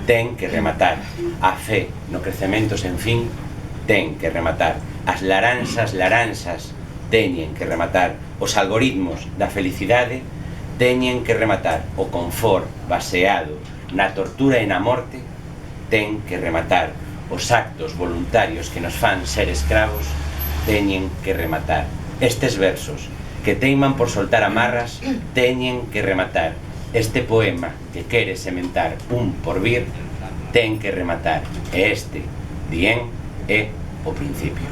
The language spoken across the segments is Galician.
ten que rematar. A fe no crecemento sen fin ten que rematar. As laranxas teñen que rematar. Os algoritmos da felicidade teñen que rematar. O confort baseado na tortura e na morte ten que rematar. Os actos voluntarios que nos fan ser escravos teñen que rematar. Estes versos que teiman por soltar amarras teñen que rematar. Este poema que quere sementar un porvir ten que rematar. E este, dien, é o principio.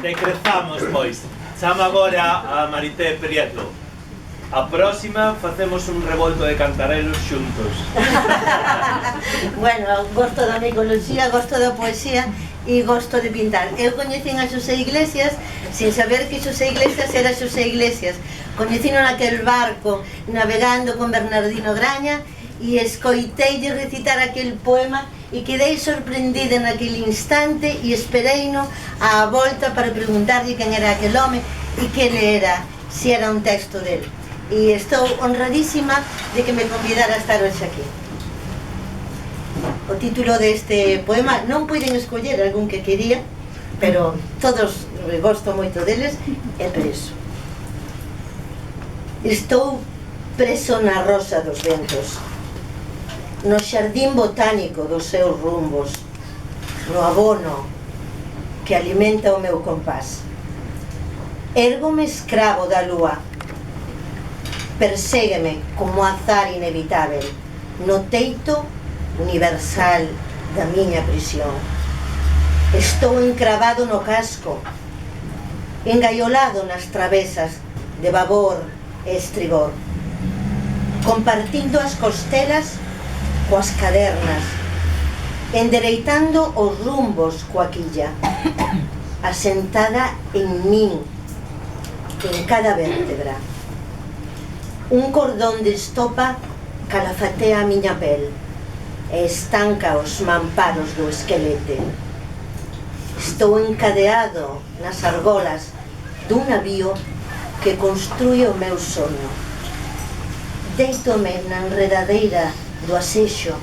Decrezamos, pois. Chamo agora a Marité Prieto. A próxima facemos un revolto de cantarelos xuntos. Bueno, gosto da micoloxía, gosto da poesía e gosto de pintar. Eu coñecín a Xosé Iglesias sin saber que Xosé Iglesias era Xosé Iglesias. Coñecino naquel barco navegando con Bernardino Graña e escoiteille recitar aquel poema e quedei sorprendida naquele instante e espereino á volta para preguntarlle quen era aquel home e que ele era, se era un texto dele. E estou honradísima de que me convidara a estar hoxe aquí. O título deste poema non puiden escoller algún que quería, pero todos gosto moito deles, é preso. Estou preso na rosa dos ventos, no xardín botánico dos seus rumbos, no abono que alimenta o meu compás. Érgome escravo da lúa, perségueme como azar inevitável no teito universal da miña prisión. Estou encravado no casco, engaiolado nas travesas de babor e estribor, compartindo as costelas coas cadernas, endereitando os rumbos coa quilla, asentada en min, en cada vértebra. Un cordón de estopa calafatea a miña pel e estanca os mamparos do esquelete. Estou encadeado nas argolas dun navío que construe o meu sono. Deítome na enredadeira do asexo,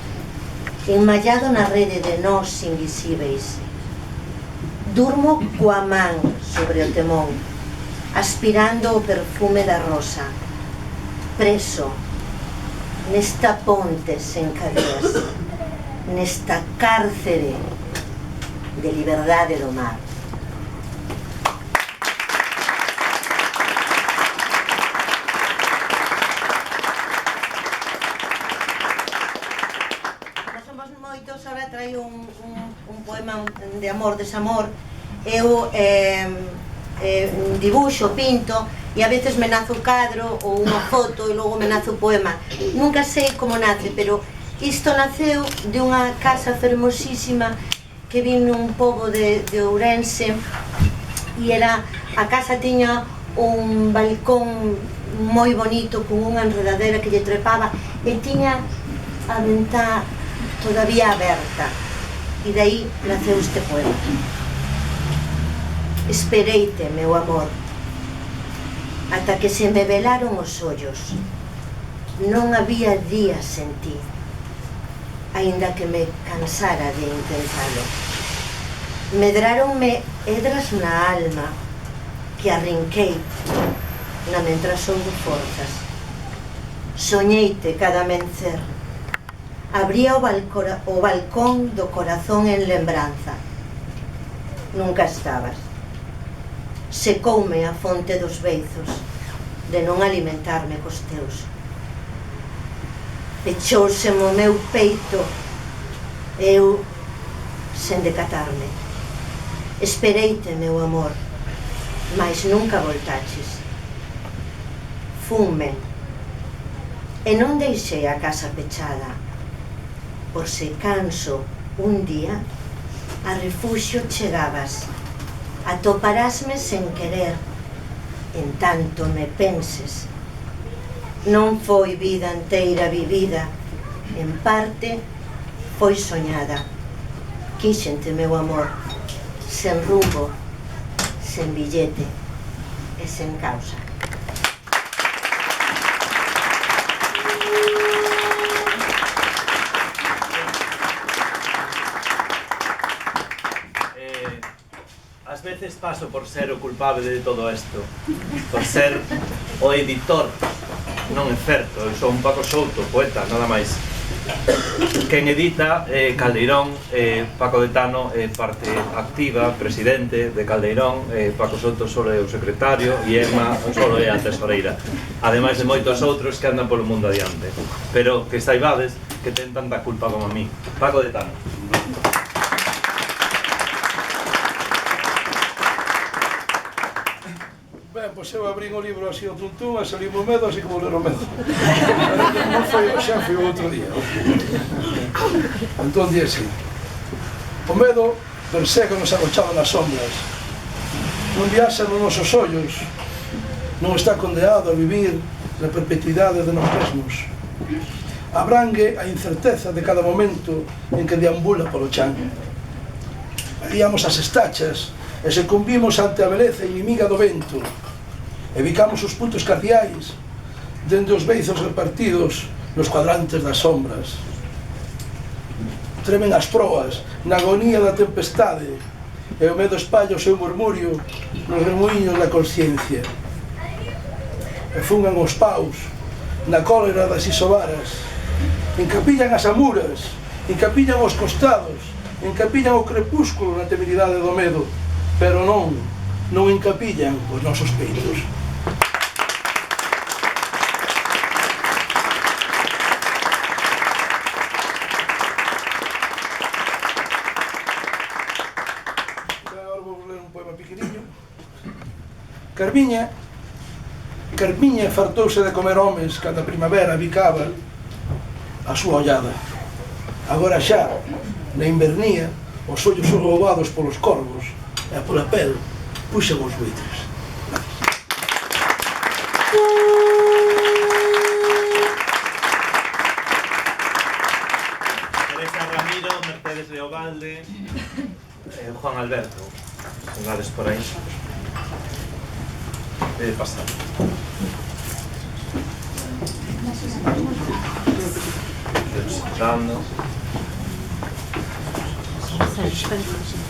enmallado na rede de nós invisíveis. Durmo coa man sobre o temón, aspirando o perfume da rosa, preso nesta ponte sen cadeas, nesta cárcere de liberdade do mar. Nós somos moitos, ahora traio un poema de amor, desamor. Eu dibuixo, pinto, e a veces me nace o cadro ou unha foto e logo me nace o poema. Nunca sei como nace, pero isto naceu de unha casa fermosísima que vin nun pobo de Ourense, e era, a casa tiña un balcón moi bonito con unha enredadera que lle trepaba e tiña a ventá todavía aberta, e dai naceu este poema. Espereite, meu amor, ata que se me velaron os ollos. Non había días sen ti, aínda que me cansara de intentalo. Medráronme hedras na alma que arrinquei na mentras houbo forzas. Soñeite cada amencer, abría o balcón do corazón en lembranza. Nunca estabas. Secoume a fonte dos beizos de non alimentarme cos teus. Pechouseme o meu peito, eu sen decatarme. Espereite, meu amor, mais nunca voltaches. Funme, e non deixei a casa pechada, por se canso un día, a refuxio chegabas. Atoparásme sen querer, en tanto me penses. Non foi vida inteira vivida, en parte foi soñada. Quíxente, meu amor, sen rumbo, sen billete e sen causa. veces paso por ser o culpable de todo isto, por ser o editor. Non é certo, eu sou un Paco Souto, poeta, nada máis. Quen edita Caldeirón, Paco de Tano é parte activa, presidente de Caldeirón, Paco Souto solo é o secretario e Emma solo é a tesoreira, ademais de moitos outros que andan polo mundo adiante, pero que saibades que ten tanta culpa como a mí. Paco de Tano. Ben, pois eu abrín o libro así o tuntún, e salí o medo, así como ler o medo. Non foi o xa, foi o outro día. Entón, di así: o medo perséguenos agochado nas sombras, non viaxa nos nosos ollos, non está condenado a vivir na perpetuidade de nós mesmos. Abrangue a incerteza de cada momento en que deambula polo chan. Veíamos as estachas e se convimos ante a beleza inimiga do vento. Evicamos os puntos cardiais dende os beizos repartidos nos cuadrantes das sombras. Tremen as proas na agonía da tempestade e o medo espalla o seu murmurio nos remuiños da consciencia. E fungan os paus na cólera das isobaras, encapillan as amuras, encapillan os costados, encapillan o crepúsculo na temeridade do medo, pero non encapillan os nosos peitos. Agora vou ler un poema pequeniño. Carmiña fartouse de comer homes cando a primavera bicaba a súa ollada. Agora xa, na invernía, os ollos son roubados polos corvos e pola pel puxan os buitres. Teresa Ramiro, Mercedes Leobalde, Juan Alberto, pongades por aí. Pasar. Dando.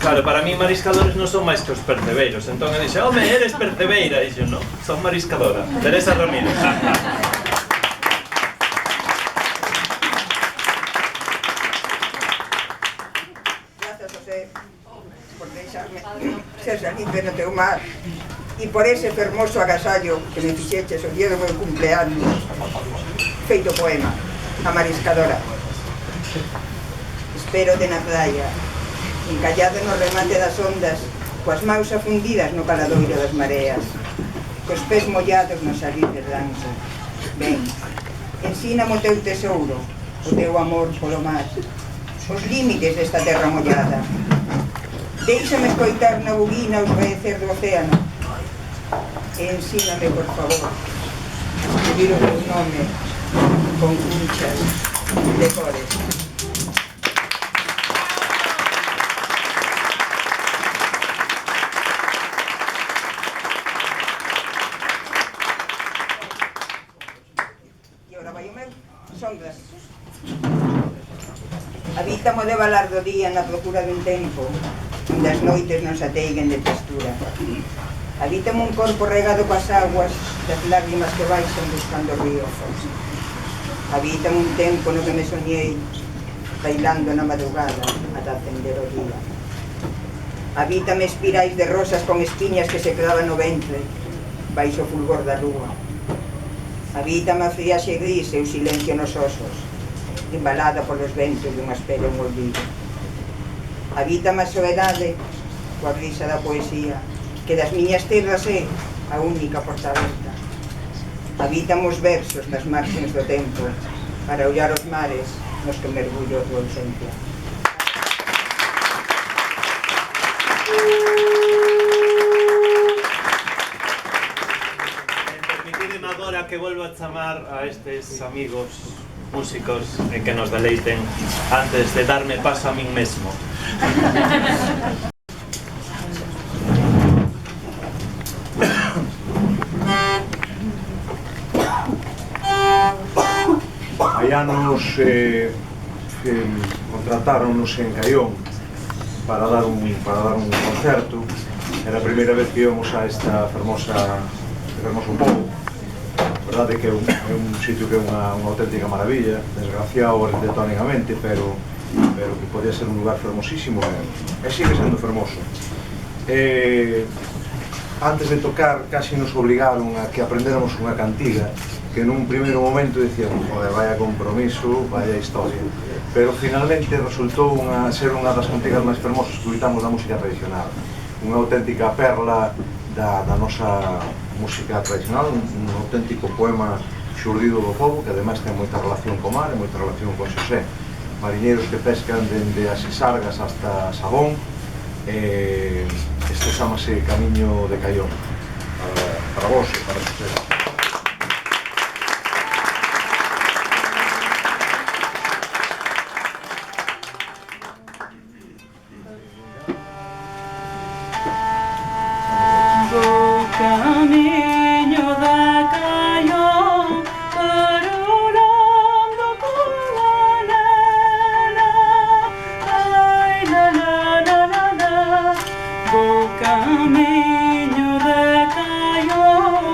Claro, para mí mariscadores non son máis que os percebeiros. Entón eu dixe, home, eres percebeira. E dixo, non, son mariscadora. Teresa Ramírez. Grazas, José, por deixarme ser salinte no teu mar e por ese fermoso agasallo que me fixeches o día do meu cumpleaños. Feito poema, a mariscadora. Espero de na playa, encallado no remate das ondas, coas maus afundidas no caladoiro das mareas, cos pés mollados no salir de lanza. Ben, ensíname o teu tesouro, o teu amor polo mar, os límites desta terra mollada. Déixame escoitar na buguina os recer do océano. E ensíname, por favor, a escribir o teu nome con cunchas de cores. Sombras. Habítamo de valar do día na procura dun tempo onde as noites non se ateiguen de textura. Habítamo un corpo regado coas aguas das lágrimas que baixan buscando o río. Habítamo un tempo no que me soñei bailando na madrugada ata acender o día. Habítame espirais de rosas con espiñas que se quedaban no ventre baixo o fulgor da lúa. Habítame a friaxe gris e o silencio nos osos, embalada polos ventos dunha espera un olvido. Habítame a soedade, coa risa da poesía, que das miñas terras é a única porta aberta. Habítame os versos nas marxes do tempo, para ollar os mares nos que mergullo a tua ausencia. Agora que volvo a chamar a estes amigos músicos e que nos deleiten antes de darme paso a min mesmo. Hai anos contratáronnos en Caión para dar un concerto Era a primeira vez que íbamos a esta fermoso pobo. A verdade é que é un sitio que é unha auténtica maravilla, desgraciado arquitectónicamente, pero que podía ser un lugar fermosísimo e sigue sendo fermoso. Antes de tocar, casi nos obligaron a que aprendéramos unha cantiga que nun primeiro momento decíamos, joder, vaya compromiso, vaya historia, pero finalmente resultou ser unha das cantigas máis fermosas que gritamos da música tradicional, unha auténtica perla da nosa música tradicional, un auténtico poema xurdido do pobo, que ademais ten moita relación co mar e moita relación con Xosé, mariñeiros que pescan dende as Sisargas hasta Sabón. Este chamase Camiño de Caión para vos e para Xosé. Camiño de Caión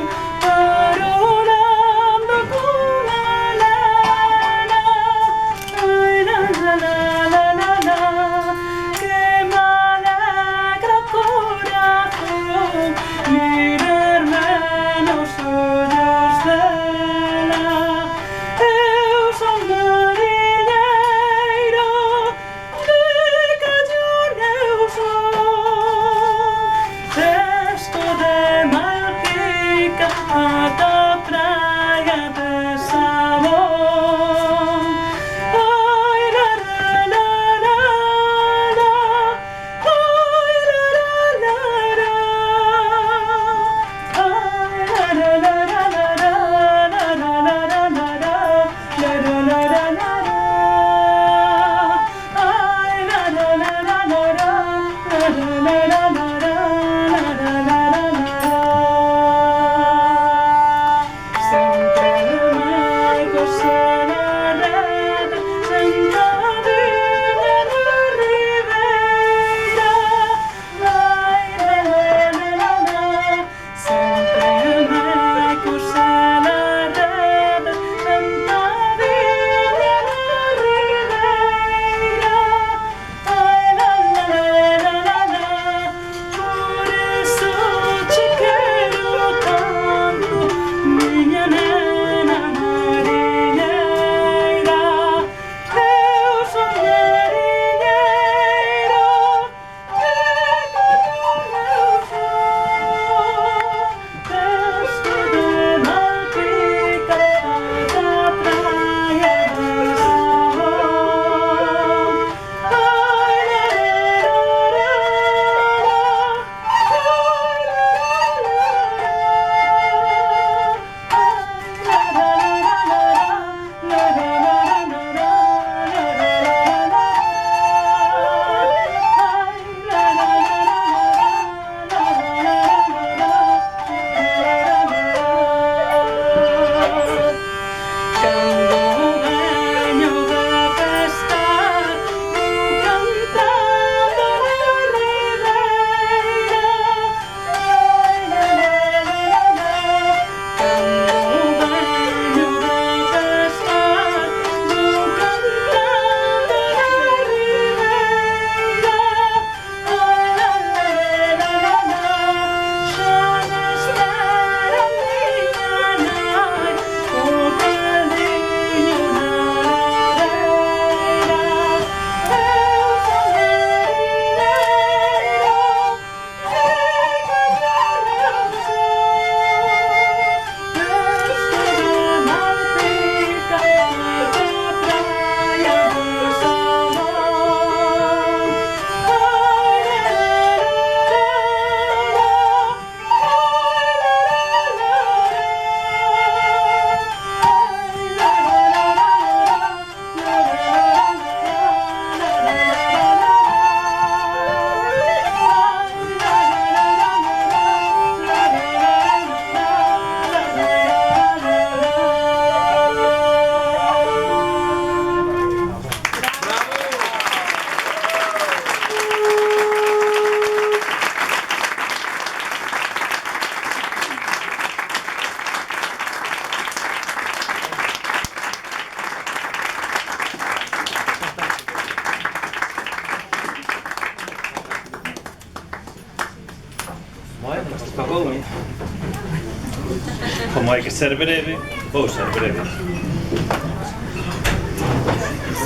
Como hai que ser breve, vou ser breve.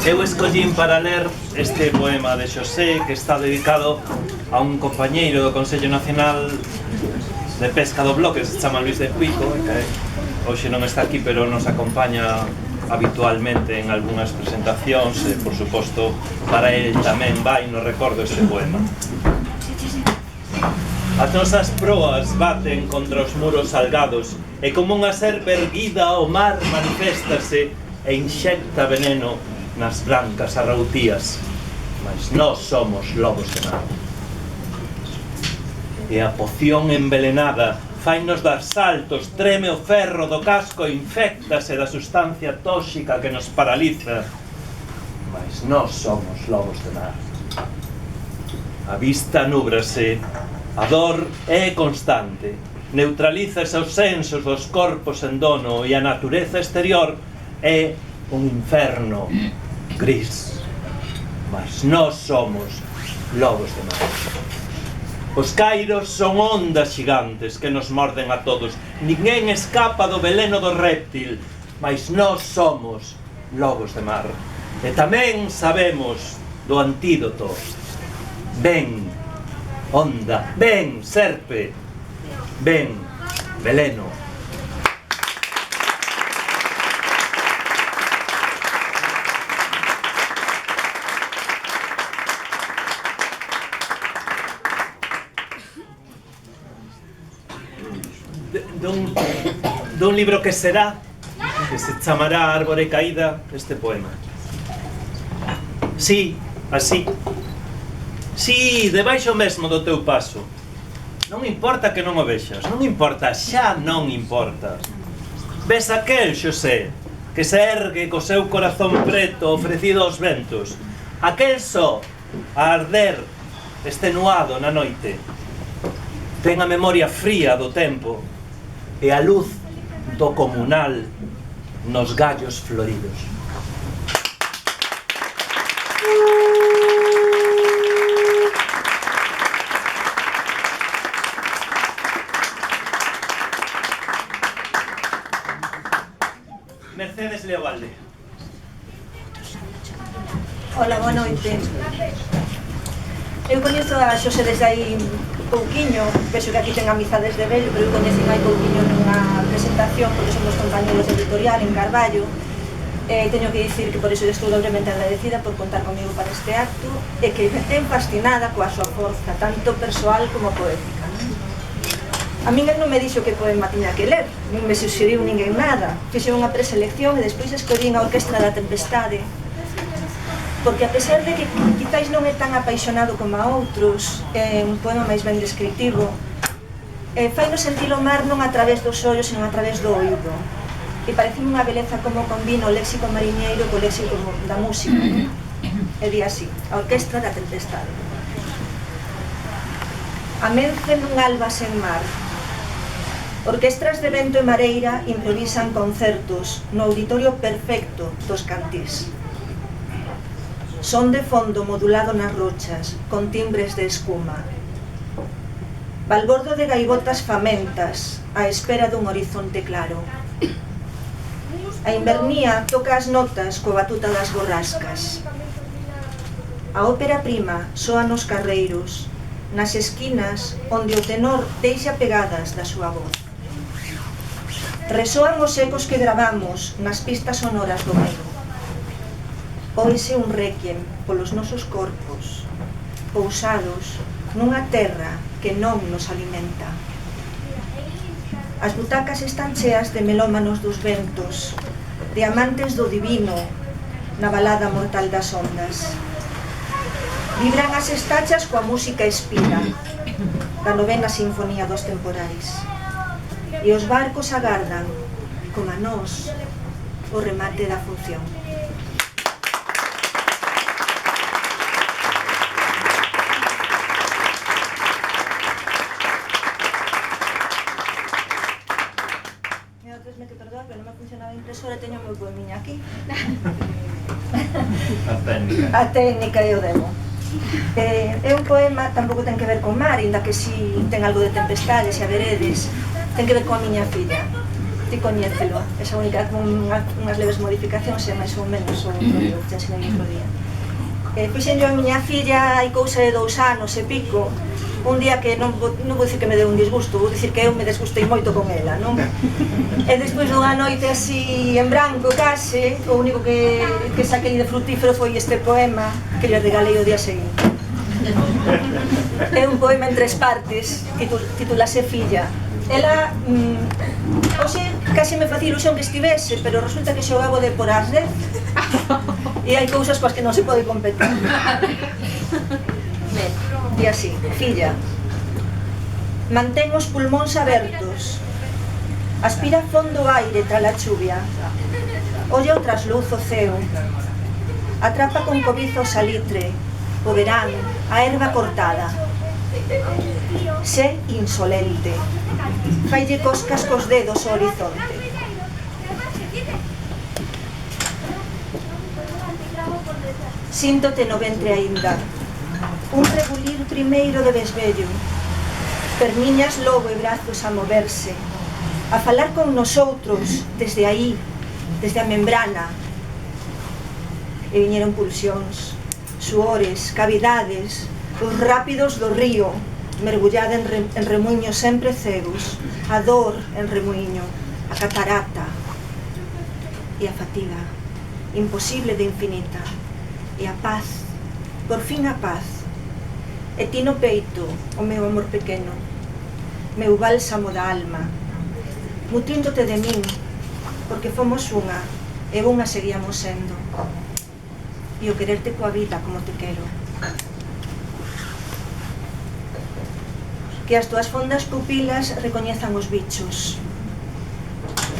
Eu escollín para ler este poema de Xosé que está dedicado a un compañeiro do Consello Nacional de Pesca do Bloque, que se chama Luis de Cuico, que hoxe non está aquí, pero nos acompaña habitualmente en algunhas presentacións e, por suposto, para el tamén vai no recordo este poema. As nosas proas baten contra os muros salgados e como unha serpe erguida o mar maniféstase e inxecta veneno nas blancas arrautías, mas nós somos lobos de mar. E a poción envenenada fainos dar saltos, treme o ferro do casco e inféctase da sustancia tóxica que nos paraliza, mas nós somos lobos de mar. A vista núbrase, a dor é constante, neutralízase os sensos dos corpos en dono e a natureza exterior é un inferno gris, mas nós somos lobos de mar. Os cairos son ondas xigantes que nos morden a todos. Ninguén escapa do veleno do réptil, mas nós somos lobos de mar. E tamén sabemos do antídoto. Ven, onda, ven, serpe, ven, veleno. Dun libro que será, que se chamará Árbore Caída, este poema. Sí, así. Sí, debaixo mesmo do teu paso. Non importa que non o vexas, non importa, xa non importa. Ves aquel, Xosé, que se ergue co seu corazón preto ofrecido aos ventos. Aquel só, a arder, extenuado na noite. Ten a memoria fría do tempo e a luz do comunal nos gallos floridos. Mercedes Leovalde. Hola, boa noite. Eu coñezo a Xosé desde aí pouquiño, penso que aquí ten amizades de vello, pero eu coñecín hai pouquiño nunha presentación, porque somos compañeros de editorial en Carballo. Teño que dicir que por iso estou dobremente agradecida por contar comigo para este acto e que ten fascinada coa súa forza, tanto persoal como poética. A min non me dixo que poema tiña que ler, non me suxeriu ninguén nada. Fixe unha preselección e despois escollín a Orquestra da Tempestade, porque a pesar de que quizáis non é tan apaixonado como a outros, é un poema máis ben descritivo, fai-nos sentir o mar non a través dos ollos, senón a través do oído. E parece unha beleza como combina o léxico mariñeiro co léxico da música, non? E di así, a Orquestra da Tempestade. Amence nun alba sen mar. Orquestras de vento e mareira improvisan concertos no auditorio perfecto dos Cantís. Son de fondo modulado nas rochas, con timbres de espuma. Balbordo de gaivotas famentas, á espera dun horizonte claro. A invernía toca as notas coa batuta das borrascas. A ópera prima soa nos carreiros, nas esquinas onde o tenor deixa pegadas da súa voz. Resoan os ecos que gravamos nas pistas sonoras do meio. Oise un requiem polos nosos corpos, pousados nunha terra que non nos alimenta. As butacas están cheas de melómanos dos ventos, de amantes do divino na balada mortal das ondas. Vibran as estachas coa música espira da novena sinfonía dos temporais. E os barcos agardan, como a nós, o remate da función. Que perdoar, pero non me funcionaba a impresora, teño o meu poemiña aquí. A técnica e o demo. É un poema, tampouco ten que ver con mar, inda que si ten algo de tempestades, e a veredes, ten que ver coa miña filla. ti coñécelo, esa única con unhas leves modificacións e máis ou menos o propio que te ensinei outro día. Fixen yo a miña filla hai cousa de 2 anos e pico, un día que non vou dicir que me deu un disgusto, vou dicir que eu me desgustei moito con ela, non? E despois dunha noite así en branco case, o único que saquei de frutífero foi este poema que lle regalei o día seguinte. É un poema en 3 partes, titulase Filla. Ela, hoxe case me facía ilusión que estivese, pero resulta que xogaba de por as 10 e hai cousas coas que non se pode competir. E así, filla, mantén os pulmóns abertos, aspira fondo o aire tras a chuvia, olla o trasluz o ceo, atrapa con cobizo o salitre, o verán, a erva cortada. Sé insolente, faille coscas cos dedos ao horizonte. Síntote no ventre aínda, un regulir primeiro de vesvello, perniñas logo e brazos a moverse, a falar con nosotros desde aí, desde a membrana. E viñeron pulsións, suores, cavidades, os rápidos do río, mergullada en remuiños sempre cegos, a dor en remuiño, a catarata e a fatiga, imposible de infinita, e a paz, por fin a paz, e ti no peito, o meu amor pequeno, meu bálsamo da alma, nutríndote de min, porque fomos unha, e unha seguíamos sendo, e o quererte coa vida como te quero. Que as túas fondas pupilas recoñezan os bichos,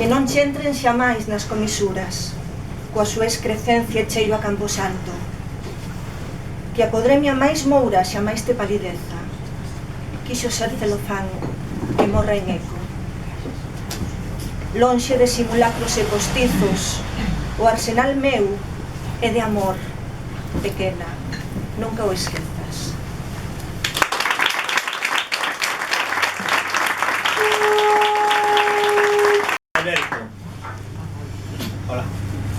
que non che entren xamais nas comisuras, coa súa excrecencia e cheiro a camposanto, que a podremia máis moura xamais te palideza, quixo ser celofán que morra en eco. Lonxe de simulacros e postizos, o arsenal meu é de amor, pequena, nunca o esquezas. Hola,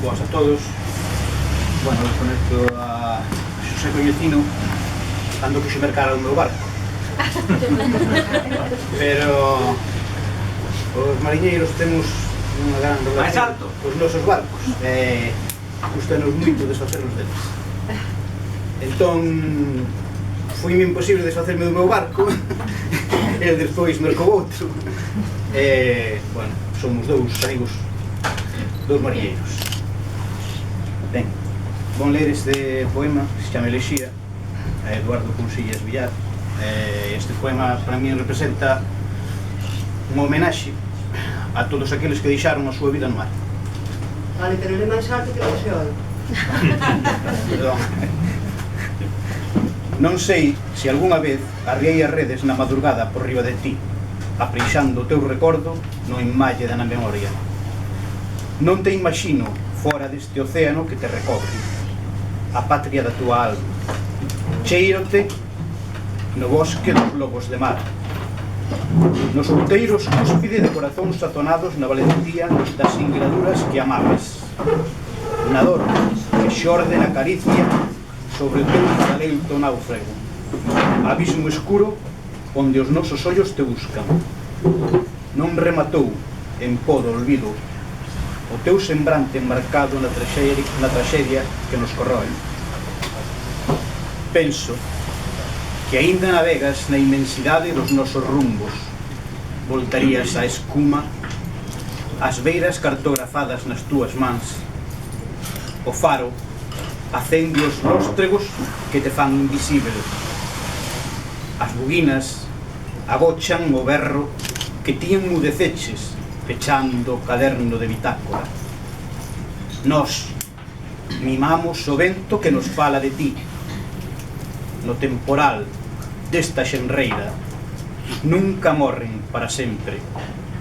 boas a todos. Bueno, eu conecto a Xosé Coñecino cando quixo mercar o meu barco. Pero os mariñeiros temos unha gran relación cos nosos barcos e gustanos moito desfacernos deles. Entón, foi-me imposible desfacerme do meu barco e despois mercou outro. Bueno, somos dous amigos, dous mariñeiros. Ben, vou ler este poema que se chama Elexía, a Eduardo Cousillas Villar. Este poema para mí representa unha homenaxe a todos aqueles que deixaron a súa vida no mar. Vale, pero le máis alto que non se oi. Perdón. Non sei se algunha vez arriei as redes na madrugada por riba de ti, apreixando o teu recordo no enmalle da na memoria. Non te imagino fora deste océano que te recobre, a patria da tua alma. Cheiro-te no bosque dos lobos de mar, nos outeiros cúspide de corazóns sazonados na valentía das ingraduras que amabes, na dor que xorde na caricia sobre o teu talento náufrago, abismo escuro onde os nosos ollos te buscan. Non rematou en pó do olvido o teu sembrante enmarcado na traxedia que nos corroe. Penso que aínda navegas na inmensidade dos nosos rumbos, voltarías a escuma, as beiras cartografadas nas túas mans, o faro acende os róstregos que te fan invisível, as buguinas agochan o berro que ti enmudeceches pechando o caderno de bitácora. Nós mimamos o vento que nos fala de ti, no temporal desta xenreira nunca morren para sempre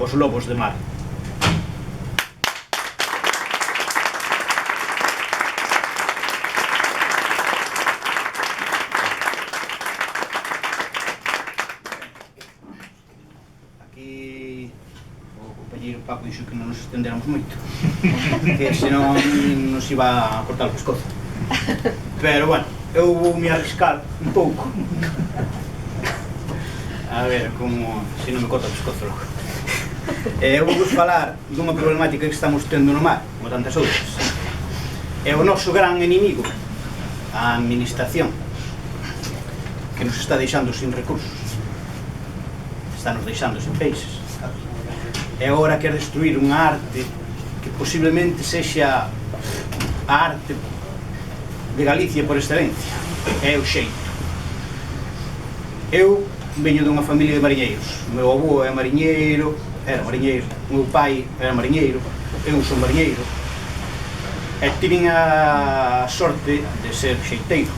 os lobos de mar. Aquí o compañeiro Paco dixo que non nos extenderamos moito, que senón nos iba a cortar o pescozo. Pero, bueno, eu vou me arriscar un pouco. A ver, como se non me corta o pescozo logo. Eu vou vos falar dunha problemática que estamos tendo no mar, como tantas outras. É o noso gran inimigo, a administración, que nos está deixando sin recursos. Está nos deixando sin peixes. E agora quer destruir unha arte que posiblemente sexa a arte de Galicia por excelencia. É o xeito. Eu veño dunha familia de mariñeiros. O meu avó é mariñeiro, era mariñeiro, o meu pai era mariñeiro, eu son mariñeiro. E tiven a sorte de ser xeiteiro.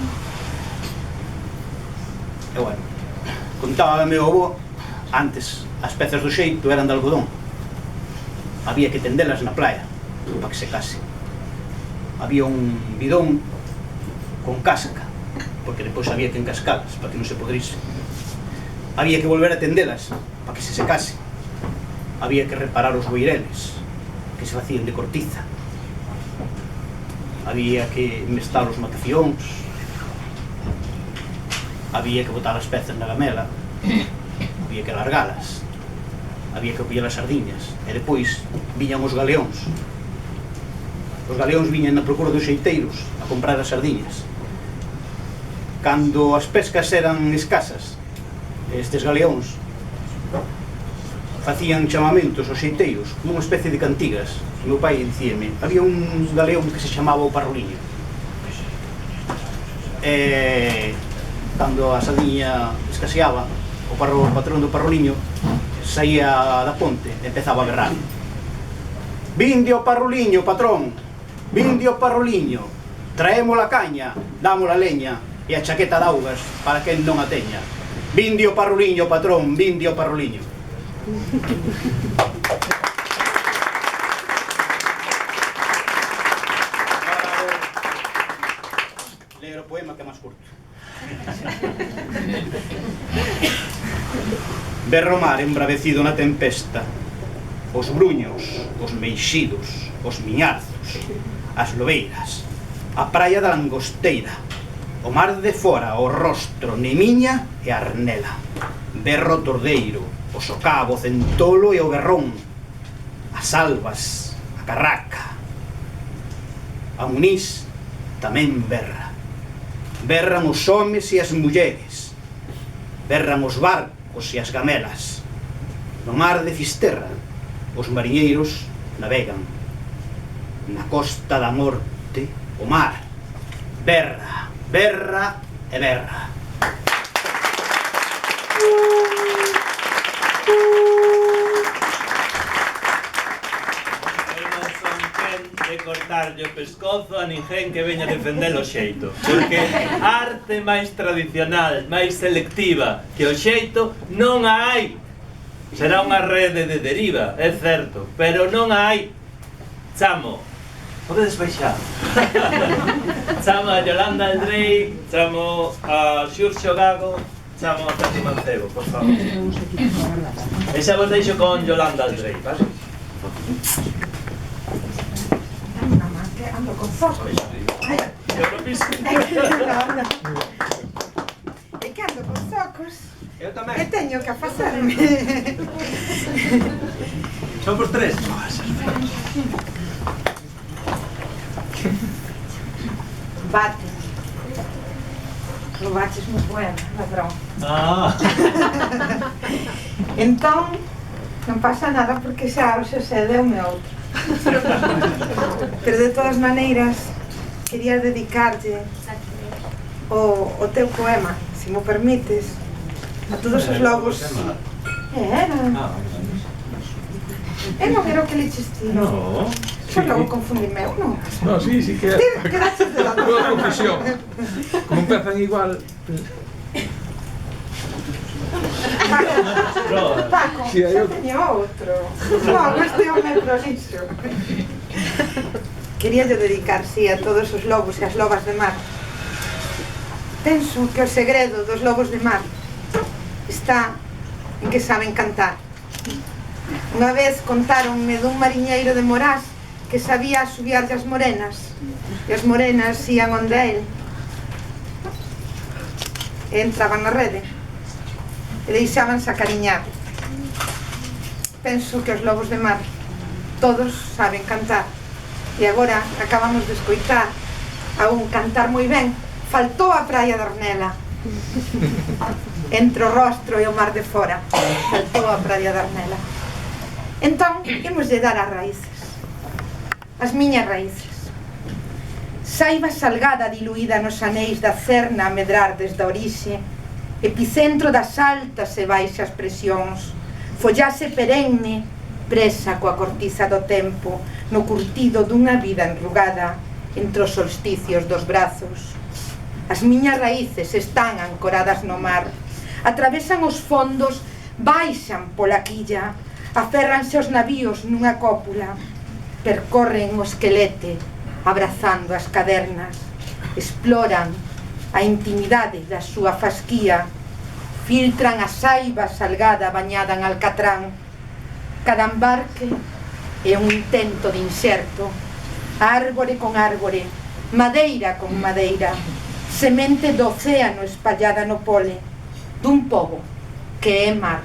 E bueno, contaba o meu avó, antes as pezas do xeito eran de algodón. Había que tendelas na playa para que secase. Había un bidón con casca, porque depois había que encascalas para que non se podrise. Había que volver a tendelas para que se secase. Había que reparar os boireles que se facían de cortiza. Había que mestar os matafións. Había que botar as pezas na gamela. Había que largalas. Había que collar as sardiñas. E depois viñan os galeóns. Os galeóns viñan na procura dos xeiteiros a comprar as sardiñas. Cando as pescas eran escasas, estes galeóns facían chamamentos aos xeiteiros nunha especie de cantigas. O meu pai dicíame, había un galeón que se chamaba o Parruliño. E cando a sardiña escaseaba, o patrón do Parruliño saía da ponte e empezaba a berrar. Vinde ao Parruliño, patrón, vinde ao Parruliño, traemos a caña, damos a leña e a chaqueta de augas para que non a teña. Vinde ao Parruliño, patrón, vinde ao Parruliño. Ler o poema que é máis curto. Berro mar embravecido na tempesta, os bruños, os meixidos, os miñarzos, as lobeiras, a praia da Langosteira, o mar de fora, o rostro, Nemiña e Arnela. Berro o tordeiro, o socavo, o centolo e o berrón, as albas, a carraca. A Muniz tamén berra. Berran os homes e as mulleres, berran os barcos e as gamelas. No mar de Fisterra, os mariñeiros navegan. Na costa da morte, o mar berra, berra e berra. De cortarlle o pescozo a ninguén que veña a defender o xeito, porque arte máis tradicional, máis selectiva que o xeito non a hai. Será unha rede de deriva, é certo, pero non a hai. Chamo, podedes baixar. Chamo a Yolanda Aldrei, chamo a Xurxo Gago, chamo a Tati Mancebo, por favor. E xa vos deixo con Yolanda Aldrei, vale? Ando con focos. Eu non piso. É que ando con focos. Eu tamén. E teño que afasarme. Somos tres. Bate. Lo baches moi bueno, ladrón. Ah. Entón, non pasa nada porque xa o Xosé deu-me outro. Pero de todas maneiras, quería dedicarlle o teu poema, se mo permites, a todos os lobos. Era. Non era o que liches ti. No. Pois logo confundime eu, non? No, sí que é. Quedaches de lado. Unha confusión. Como empezan igual. Paco, Sí, xa teño outro. Non, este home é prolixo. Quería yo dedicar, sí, a todos os lobos e as lobas de mar. Penso que o segredo dos lobos de mar está en que saben cantar. Unha vez contáronme dun mariñeiro de Morás que sabía asubiarlle as morenas, e as morenas ían onde el e entraban na rede e deixábanse acariñar. Penso que os lobos de mar todos saben cantar, e agora acabamos de escoitar a un cantar moi ben Faltou a praia de Arnela. Entre o rostro e o mar de fora faltou a praia de Arnela. Entón, imos de dar as raíces, as miñas raíces. Saiba salgada diluída nos anéis da cerna a medrar desde a orixe, epicentro das altas e baixas presións, follase perenne, presa coa cortiza do tempo, no curtido dunha vida enrugada entre os solsticios dos brazos. As miñas raíces están ancoradas no mar, atravesan os fondos, baixan pola quilla, aférranse aos navíos nunha cópula, percorren o esquelete, abrazando as cadernas, exploran a intimidade da súa fasquía, filtran a saiba salgada bañada en alcatrán. Cada embarque é un intento de inserto, árbore con árbore, madeira con madeira, semente do océano espallada no pole, dun pobo que é mar.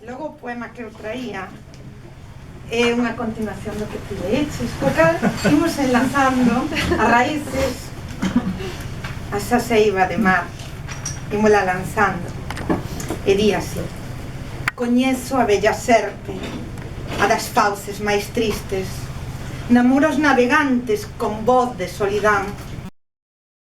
Logo o poema que eu traía é unha continuación do que ti leeches, co cal imos enlazando as raíces a esa seiva de mar, imola lanzando. E di así: coñezo a bella serpe, a das fauces máis tristes, namuros navegantes con voz de solidán,